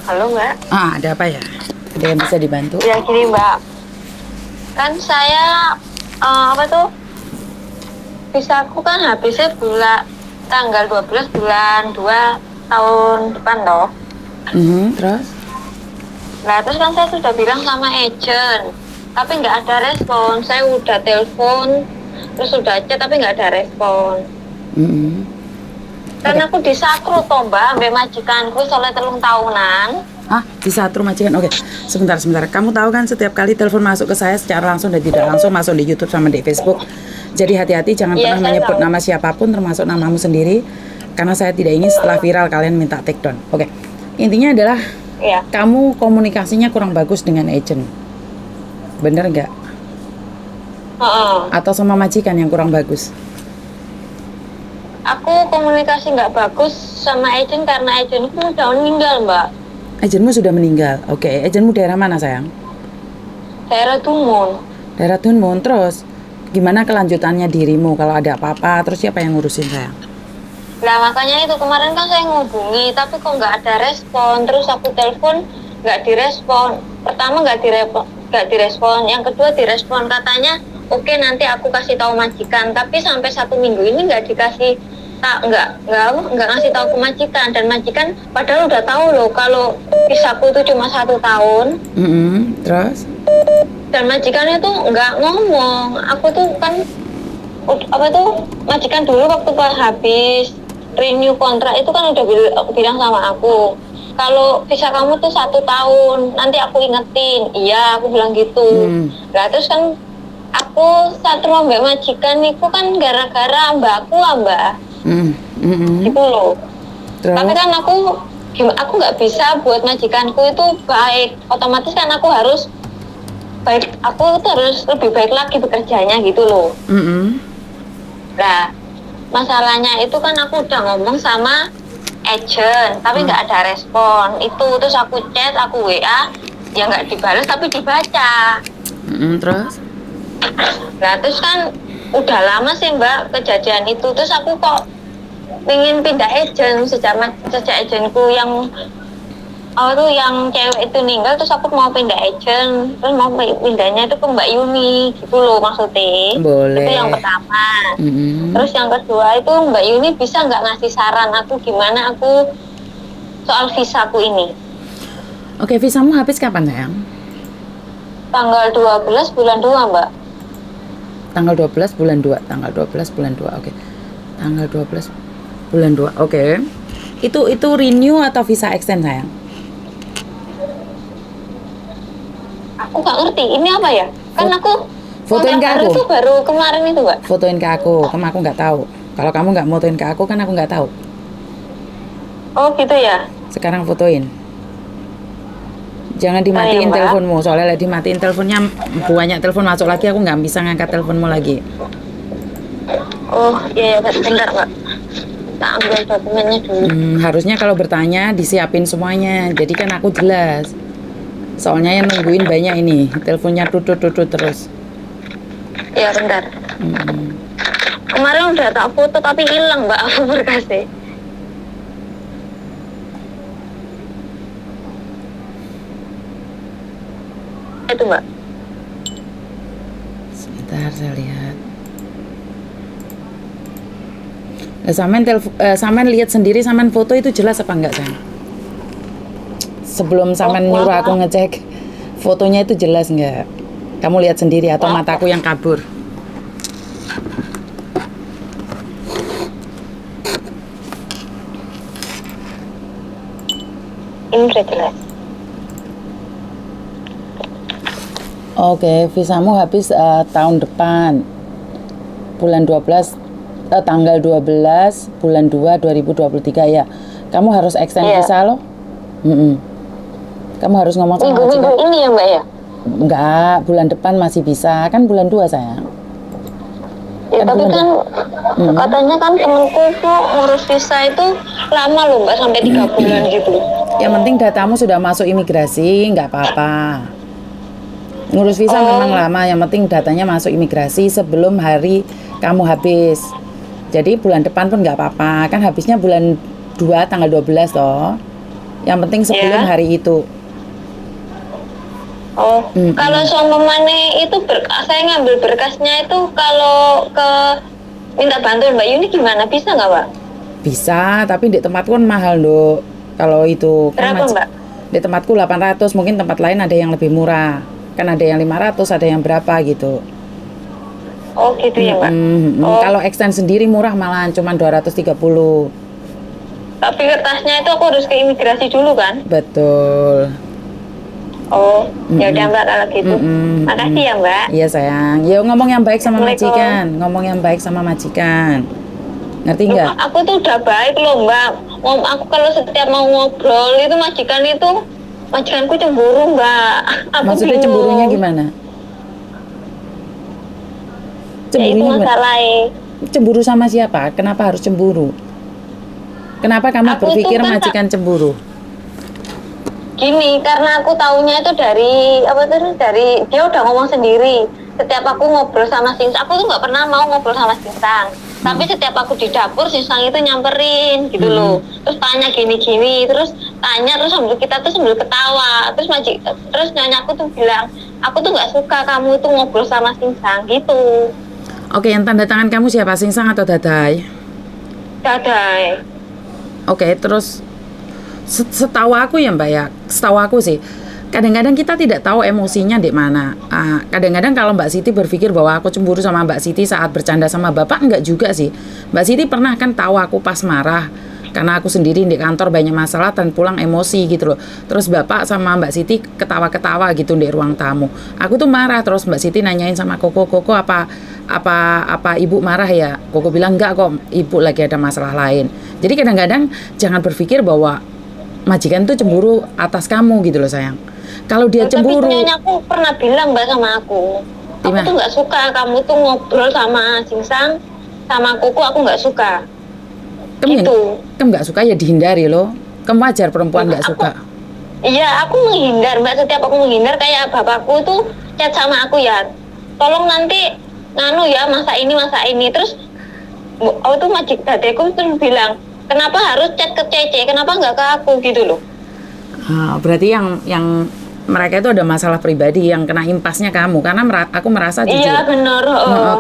Halo Mbak. Ada apa ya? Ada yang bisa dibantu? Ya gini Mbak, kan saya apa tuh visaku kan habisnya tanggal 12 bulan 2 tahun depan toh. Terus? Nah terus kan saya sudah bilang sama agent, tapi nggak ada respon. Saya udah telepon, terus sudah chat tapi nggak ada respon. Kan aku disakru toh Mbak, ambek majikanku soalnya 3 tahunan. Disatru majikan. Oke, sebentar. Kamu tahu kan setiap kali telepon masuk ke saya secara langsung dan tidak langsung masuk di YouTube sama di Facebook. Jadi hati-hati, jangan Iya, pernah saya menyebut tahu. nama siapapun termasuk namamu sendiri. Karena saya tidak ingin setelah viral kalian minta take down. Oke, intinya adalah Iya. kamu komunikasinya kurang bagus dengan agent. Bener nggak? Heeh. Atau sama majikan yang kurang bagus? Aku komunikasi nggak bagus sama agent karena agentku udah meninggal Mbak. Agentmu sudah meninggal. Oke, agentmu daerah mana sayang? Daerah Tumun. Daerah Tunmun. Terus gimana kelanjutannya dirimu kalau ada apa-apa? Terus siapa yang ngurusin sayang? Nah makanya itu kemarin kan saya ngubungi tapi kok nggak ada respon. Terus aku telepon nggak direspon. Pertama nggak direspon, yang kedua direspon katanya oke nanti aku kasih tahu majikan. Tapi sampai 1 minggu ini nggak dikasih nggak ngasih tahu ke majikan, dan majikan padahal udah tahu loh kalau visaku itu cuma 1 tahun. Terus? Dan majikannya tuh nggak ngomong. Aku tuh kan majikan dulu waktu pas habis renew kontrak itu kan udah bilang sama aku kalau visa kamu tuh 1 tahun, nanti aku ingetin. Iya, aku bilang gitu. Nah terus kan aku satu mbak majikan itu kan gara-gara mbakku mbak. Gitu loh. Terus? Tapi kan aku nggak bisa buat majikanku itu baik. Otomatis kan aku harus baik, aku tuh harus lebih baik lagi bekerjanya gitu loh. Nah, masalahnya itu kan aku udah ngomong sama agent, tapi nggak ada respon. Itu terus aku chat, aku WA, ya nggak dibalas tapi dibaca. Terus? Nah, terus kan udah lama sih Mbak kejadian itu. Terus aku kok pengen pindah agent sejak agentku yang yang cewek itu meninggal, terus aku mau pindah agent, terus mau pindahnya itu ke Mbak Yuni gitu loh maksudnya. Boleh. Itu yang pertama. Terus yang kedua itu Mbak Yuni bisa nggak ngasih saran aku gimana aku soal visaku ini. Oke, visamu habis kapan sayang? Tanggal 12 bulan 2 Mbak. Tanggal 12 bulan 2. Tanggal 12 bulan 2. Oke. Tanggal 12 bulan 2. Oke. Itu renew atau visa extend sayang? Aku nggak ngerti ini apa ya. Kan aku fotoin ke aku. Itu baru kemarin itu Mbak. Fotoin ke aku nggak tahu. Kalau kamu nggak fotoin ke aku kan aku nggak tahu. Oh gitu ya. Sekarang fotoin. Jangan dimatiin teleponmu, soalnya dimatiin teleponnya banyak telepon masuk lagi, aku nggak bisa ngangkat teleponmu lagi. Oh iya bentar Mbak. Tak ambil dokumennya dulu. Harusnya kalau bertanya disiapin semuanya, jadi kan aku jelas. Soalnya yang nungguin banyak ini, teleponnya tutut terus. Ya bentar. Kemarin udah tak foto tapi hilang Mbak aku berkasnya. Itu Mbak. Sebentar saya lihat. Samen lihat sendiri, samen foto itu jelas apa enggak sayang? Sebelum samen nyuruh aku ngecek fotonya itu jelas enggak? Kamu lihat sendiri atau mataku yang kabur? Ini udah jelas. Oke, visamu habis tahun depan bulan 12 tanggal 12 bulan 2 2023 ya. Kamu harus extend visa loh. Kamu harus ngomong sama minggu ini ya Mbak ya? Enggak, bulan depan masih bisa. Kan bulan 2 sayang. Ya tapi kan katanya kan temenku tuh ngurus visa itu lama loh Mbak, sampai 3 bulan gitu. Yang penting datamu sudah masuk imigrasi, nggak apa-apa. Ngurus visa memang lama, yang penting datanya masuk imigrasi sebelum hari kamu habis. Jadi bulan depan pun nggak apa-apa, kan habisnya bulan 2 tanggal 12 toh. Yang penting sebelum Ya. hari itu. Oh, kalau seumpamanya itu saya ngambil berkasnya itu kalau ke minta bantuan Mbak Yuni gimana? Bisa nggak, Mbak? Bisa, tapi di tempatku kan mahal, Dok. Kalau itu kan Berapa, Mbak? di tempatku 800, mungkin tempat lain ada yang lebih murah. Kan ada yang 500, ada yang berapa gitu. Oh, gitu ya, Mbak. Oh, Kalau extend sendiri murah malahan cuma 230. tapi kertasnya itu aku harus ke imigrasi dulu kan? Betul. Oh, ya udah Mbak kalau gitu. Makasih ya, Mbak. Iya sayang. Ya ngomong yang baik sama Assalamualaikum. majikan. Ngomong yang baik sama majikan. Ngerti nggak? Aku tuh udah baik loh, Mbak. Aku kalau setiap mau ngobrol itu majikanku cemburu, Mbak. Aku Maksudnya bingung. cemburunya gimana? Ya itu Cemburunya gimana? masalahnya. Cemburu sama siapa? Kenapa harus cemburu? Kenapa kamu Aku berpikir tuh kan majikan cemburu? Gini, karena aku taunya itu dari dia udah ngomong sendiri. Setiap aku ngobrol sama Singsang, aku tuh nggak pernah mau ngobrol sama Singsang. Tapi setiap aku di dapur, Singsang itu nyamperin gitu loh. Terus tanya gini-gini, terus kita tuh sambil ketawa. Terus nyonya aku tuh bilang, aku tuh nggak suka kamu tuh ngobrol sama Singsang gitu. Oke, yang tanda tangan kamu siapa? Singsang atau Dadai? Dadai. Oke, terus setahu aku ya Mbak ya, setahu aku sih, kadang-kadang kita tidak tahu emosinya di mana. Kadang-kadang kalau Mbak Siti berpikir bahwa aku cemburu sama Mbak Siti saat bercanda sama Bapak, enggak juga sih. Mbak Siti pernah kan tahu aku pas marah karena aku sendiri di kantor banyak masalah dan pulang emosi gitu loh. Terus Bapak sama Mbak Siti ketawa-ketawa gitu di ruang tamu. Aku tuh marah, terus Mbak Siti nanyain sama Koko apa ibu marah ya? Koko bilang enggak kok, ibu lagi ada masalah lain. Jadi kadang-kadang jangan berpikir bahwa majikan tuh cemburu atas kamu gitu loh sayang. Kalau dia cemburu, tapi nyonya aku pernah bilang Mbak sama aku Gimana? tuh nggak suka kamu tuh ngobrol sama Singsang sama Koko, aku nggak suka. Gitu. kamu nggak suka ya dihindari loh. Kamu wajar perempuan nggak suka. Iya, aku menghindar Mbak. Setiap aku menghindar kayak bapakku tuh chat sama aku ya, tolong nanti nganu ya masa ini. Terus aku tuh dadeku tuh bilang, kenapa harus chat ke Cece, kenapa nggak ke aku gitu loh. Berarti yang mereka itu ada masalah pribadi, yang kena impasnya kamu. Karena aku merasa jujur. Iya benar.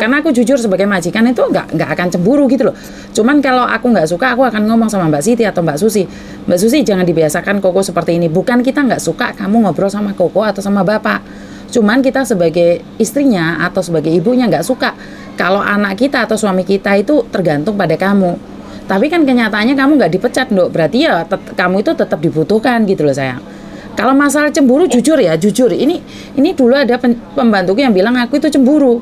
Karena aku jujur sebagai majikan itu nggak akan cemburu gitu loh. Cuman kalau aku nggak suka, aku akan ngomong sama Mbak Siti atau Mbak Susi. Mbak Susi, jangan dibiasakan Koko seperti ini. Bukan kita nggak suka kamu ngobrol sama Koko atau sama Bapak. Cuman kita sebagai istrinya atau sebagai ibunya nggak suka kalau anak kita atau suami kita itu tergantung pada kamu. Tapi kan kenyataannya kamu nggak dipecat, Nduk. Berarti ya kamu itu tetap dibutuhkan gitu loh sayang. Kalau masalah cemburu, jujur. Ini dulu ada pembantuku yang bilang aku itu cemburu.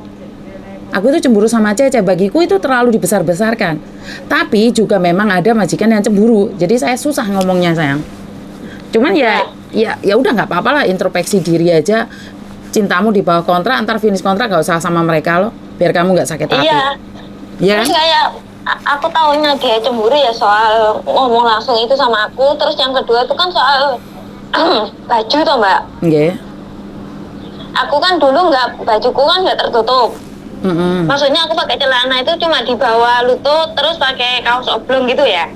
Aku itu cemburu sama Cece. Bagiku itu terlalu dibesar-besarkan. Tapi juga memang ada majikan yang cemburu. Jadi saya susah ngomongnya sayang. Cuman ya udah nggak apa-apa lah, introspeksi diri aja. Cintamu di bawah kontrak, antar finish kontrak nggak usah sama mereka loh. Biar kamu nggak sakit hati. Iya. Ya. Terus kayak aku taunya dia cemburu ya soal ngomong langsung itu sama aku. Terus yang kedua itu kan soal baju toh Mbak. Nggih. Aku kan dulu bajuku kan nggak tertutup. Maksudnya aku pakai celana itu cuma di bawah lutut, terus pakai kaos oblong gitu ya.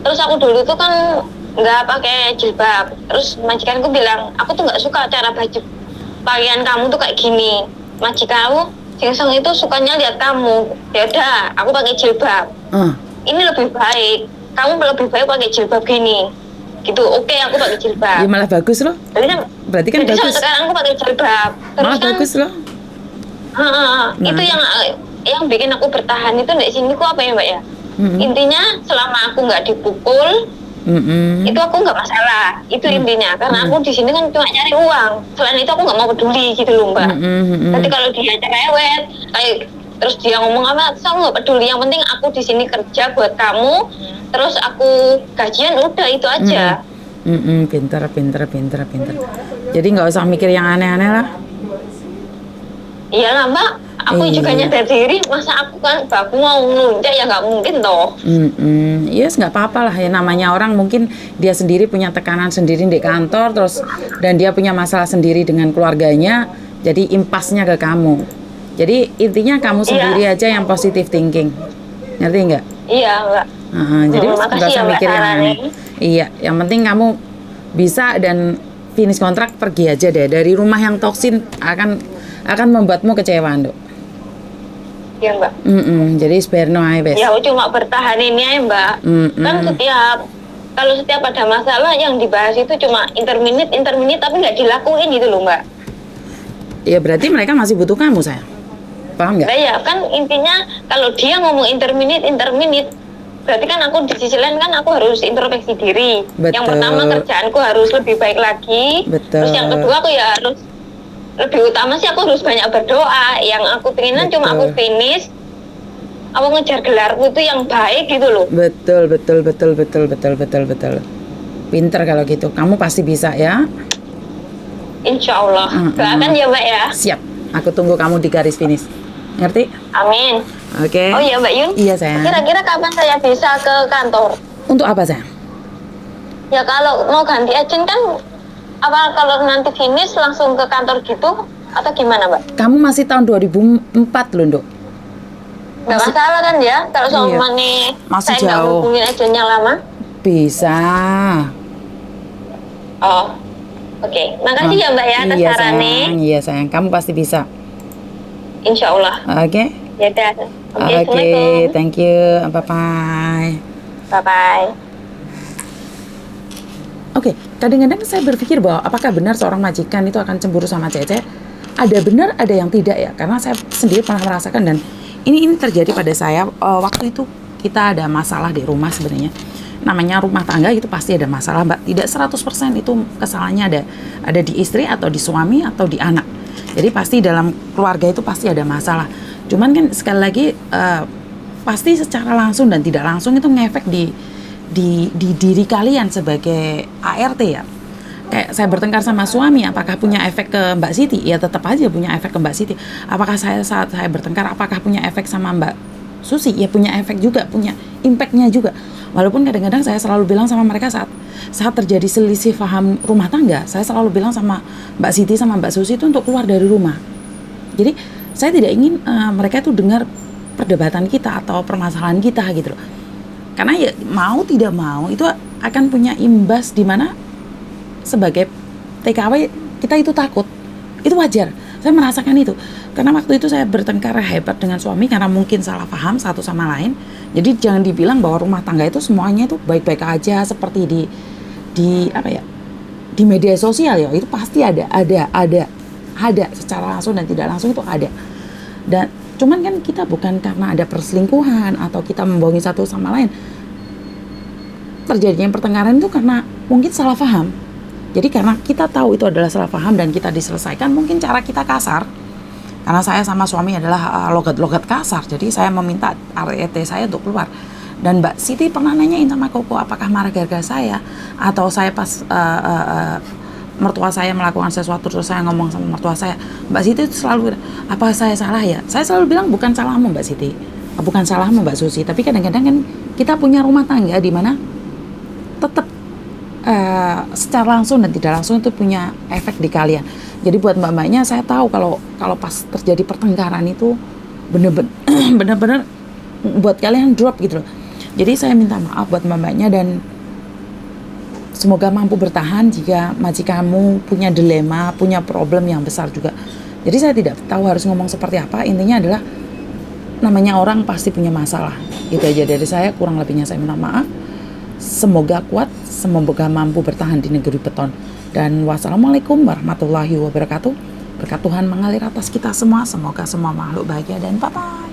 Terus aku dulu tuh kan nggak pakai jilbab. Terus majikanku bilang, aku tuh nggak suka cara pakaian kamu tuh kayak gini. Majikanku Singsang itu sukanya lihat kamu. Ya udah, aku pakai jilbab. Ini lebih baik. Kamu lebih baik pakai jilbab gini. Gitu. Oke, aku pakai jilbab. Ya malah bagus loh. Berarti kan jadi bagus. sekarang aku pakai jilbab. Terus Malah kan, bagus loh. Itu yang bikin aku bertahan itu di sini kok apa ya Mbak ya? Intinya selama aku nggak dipukul, itu aku nggak masalah. Itu intinya. Karena aku di sini kan cuma nyari uang. Selain itu aku nggak mau peduli gitu loh Mbak. Nanti kalau dia cerewet, terus dia ngomong apa, saya nggak peduli. Yang penting aku di sini kerja buat kamu. Terus aku gajian udah itu aja. Pinter. Jadi nggak usah mikir yang aneh-aneh lah. Iya lah Mbak, aku juga nyadar diri, masa aku mau ngelunjak ya nggak mungkin toh. Yes, nggak apa-apa lah ya, namanya orang mungkin dia sendiri punya tekanan sendiri di kantor, terus dan dia punya masalah sendiri dengan keluarganya, jadi impasnya ke kamu. Jadi intinya kamu sendiri aja yang positive thinking, ngerti nggak? Iya Mbak. Jadi makasih nggak usah ya, Mbak, mikir yang sarannya. aneh. Iya, yang penting kamu bisa dan finish kontrak, pergi aja deh dari rumah yang toksin, akan membuatmu kecewa, Nduk. Iya, Mbak. Jadi sebenarnya ae wes. Ya aku cuma bertahan ini aja, Mbak. Kan kalau setiap ada masalah yang dibahas itu cuma interminute tapi nggak dilakuin gitu loh, Mbak. Ya berarti mereka masih butuh kamu, sayang. Paham nggak? Nah ya kan intinya kalau dia ngomong interminute, berarti kan aku di sisi lain kan aku harus introspeksi diri. Betul. Yang pertama kerjaanku harus lebih baik lagi. Betul. Terus yang kedua aku ya harus lebih utama sih aku harus banyak berdoa. Yang aku pengenan cuma aku finish, aku ngejar gelarku itu yang baik gitu loh. Betul. Pinter kalau gitu. Kamu pasti bisa ya. Insya Allah. Doakan ya, Mbak ya. Siap. Aku tunggu kamu di garis finish. Ngerti? Amin. Oke. Oh iya, Mbak Yun. Iya, sayang. Kira-kira kapan saya bisa ke kantor? Untuk apa, sayang? Ya kalau mau ganti agent kan apa kalau nanti finish langsung ke kantor gitu atau gimana, Mbak? Kamu masih tahun 2004 loh, Nduk. Nggak masalah kan ya kalau sama nih Masih saya nggak jauh. hubungin agent yang lama? Bisa. Oh, oke. Makasih ya, Mbak ya atas Iya, sarannya. sayang. Iya, sayang. Kamu pasti bisa. Insya Allah. Oke? Ya udah. Oke, Oke, Assalamualaikum. thank you. Bye-bye. Bye-bye. Oke, kadang-kadang saya berpikir bahwa apakah benar seorang majikan itu akan cemburu sama Cece? Ada benar, ada yang tidak ya. Karena saya sendiri pernah merasakan dan ini terjadi pada saya waktu itu kita ada masalah di rumah sebenarnya. Namanya rumah tangga itu pasti ada masalah, Mbak. Tidak 100% itu kesalahannya ada di istri atau di suami atau di anak. Jadi pasti dalam keluarga itu pasti ada masalah. Cuman kan sekali lagi pasti secara langsung dan tidak langsung itu ngefek di diri kalian sebagai ART ya. Kayak saya bertengkar sama suami, apakah punya efek ke Mbak Siti? Ya tetap aja punya efek ke Mbak Siti. Apakah saat saya bertengkar, apakah punya efek sama Mbak Susi? Ya punya efek juga, punya impactnya juga. Walaupun kadang-kadang saya selalu bilang sama mereka saat terjadi selisih paham rumah tangga, saya selalu bilang sama Mbak Siti sama Mbak Susi itu untuk keluar dari rumah. Jadi saya tidak ingin mereka itu dengar perdebatan kita atau permasalahan kita gitu loh. Karena ya mau tidak mau itu akan punya imbas di mana sebagai TKW kita itu takut. Itu wajar. Saya merasakan itu. Karena waktu itu saya bertengkar hebat dengan suami karena mungkin salah paham satu sama lain. Jadi jangan dibilang bahwa rumah tangga itu semuanya itu baik-baik aja seperti di apa ya? Di media sosial ya. Itu pasti ada secara langsung dan tidak langsung itu ada. Dan cuman kan kita bukan karena ada perselingkuhan atau kita membohongi satu sama lain. Terjadinya pertengkaran itu karena mungkin salah paham. Jadi karena kita tahu itu adalah salah paham dan kita diselesaikan, mungkin cara kita kasar. Karena saya sama suami adalah logat-logat kasar, jadi saya meminta RET saya untuk keluar. Dan Mbak Siti pernah nanyain sama Koko, apakah marah gara-gara saya? Atau saya pas mertua saya melakukan sesuatu, terus saya ngomong sama mertua saya. Mbak Siti itu selalu, apa saya salah ya? Saya selalu bilang, bukan salahmu Mbak Siti, bukan salahmu Mbak Susi. Tapi kadang-kadang kan kita punya rumah tangga di mana tetap secara langsung dan tidak langsung itu punya efek di kalian. Jadi buat mbak-mbaknya saya tahu kalau pas terjadi pertengkaran itu bener-bener buat kalian drop gitu loh. Jadi saya minta maaf buat mbak-mbaknya dan semoga mampu bertahan jika majikanmu punya dilema, punya problem yang besar juga. Jadi saya tidak tahu harus ngomong seperti apa. Intinya adalah namanya orang pasti punya masalah. Itu aja dari saya, kurang lebihnya saya minta maaf. Semoga kuat, semoga mampu bertahan di negeri beton. Dan wassalamualaikum warahmatullahi wabarakatuh. Berkat Tuhan mengalir atas kita semua. Semoga semua makhluk bahagia dan bye-bye.